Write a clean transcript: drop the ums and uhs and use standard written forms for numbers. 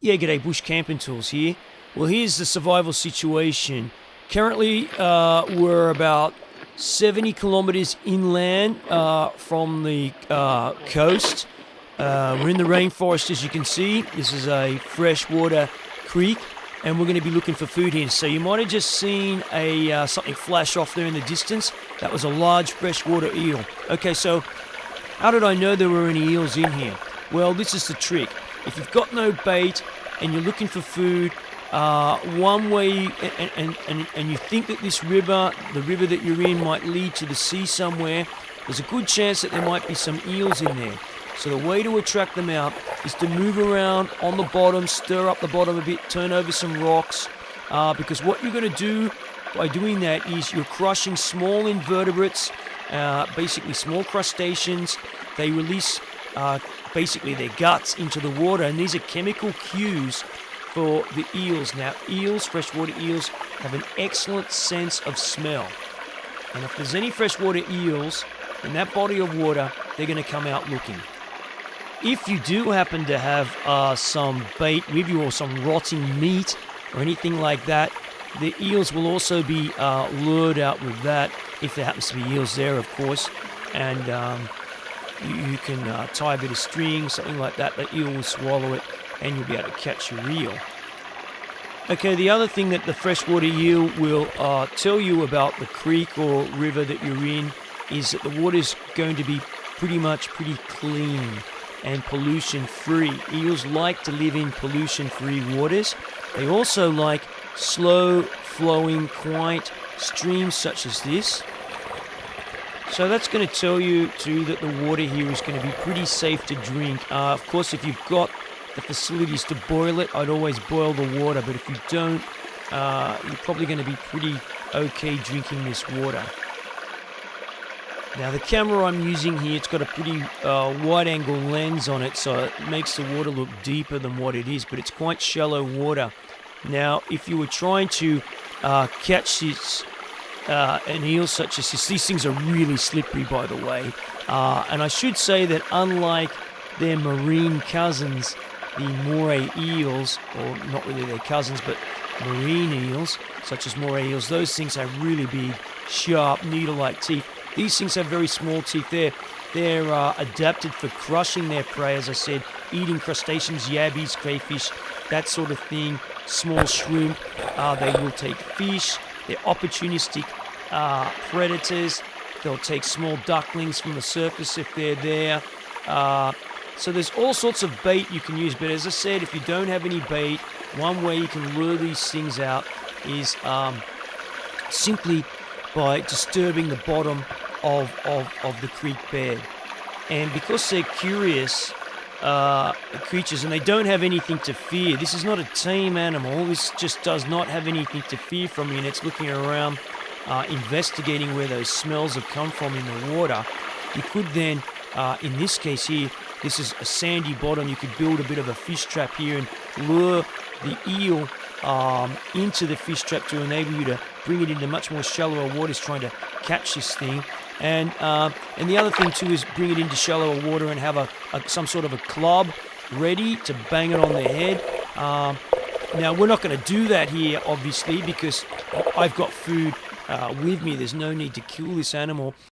Yeah, g'day, Bush Camping Tools here. Well, here's the survival situation. Currently, we're about 70 kilometers inland from the coast. We're in the rainforest, as you can see. This is a freshwater creek, and we're going to be looking for food here. So you might have just seen something flash off there in the distance. That was a large freshwater eel. Okay, so how did I know there were any eels in here? Well, this is the trick. If you've got no bait and you're looking for food, one way, and you think that this river, the river that you're in, might lead to the sea somewhere, there's a good chance that there might be some eels in there. So the way to attract them out is to move around on the bottom, stir up the bottom a bit, turn over some rocks, because what you're going to do by doing that is you're crushing small invertebrates, basically small crustaceans. They release basically their guts into the water, and these are chemical cues for the eels. Now, eels, freshwater eels, have an excellent sense of smell. And if there's any freshwater eels in that body of water, they're going to come out looking. If you do happen to have some bait with you or some rotting meat or anything like that, the eels will also be lured out with that, if there happens to be eels there, of course. And you can tie a bit of string, something like that. The eel will swallow it, and you'll be able to catch your eel. Okay, the other thing that the freshwater eel will tell you about the creek or river that you're in is that the water's going to be pretty clean and pollution-free. Eels like to live in pollution-free waters. They also like slow-flowing, quiet streams such as this. So that's going to tell you too that the water here is going to be pretty safe to drink. Of course, if you've got the facilities to boil it, I'd always boil the water. But if you don't, you're probably going to be pretty okay drinking this water. Now the camera I'm using here, it's got a pretty wide-angle lens on it, so it makes the water look deeper than what it is. But it's quite shallow water. Now, if you were trying to catch this an eel such as this. These things are really slippery, by the way. And I should say that unlike their marine cousins, the moray eels, or not really their cousins, but marine eels, such as moray eels, those things have really big, sharp, needle-like teeth. These things have very small teeth. They're adapted for crushing their prey, as I said, eating crustaceans, yabbies, crayfish, that sort of thing, small shrimp. They will take fish. They're opportunistic predators. They'll take small ducklings from the surface if they're there. So there's all sorts of bait you can use. But as I said, if you don't have any bait, one way you can lure these things out is simply by disturbing the bottom of the creek bed. And because they're curious creatures and they don't have anything to fear, this is not a tame animal. This just does not have anything to fear from you, and it's looking around, investigating where those smells have come from in the water. You could then, in this case here, this is a sandy bottom. You could build a bit of a fish trap here and lure the eel into the fish trap to enable you to bring it into much more shallower waters trying to catch this thing. And the other thing too is bring it into shallower water and have some sort of a club ready to bang it on the head. Now we're not going to do that here, obviously, because I've got food with me. There's no need to kill this animal.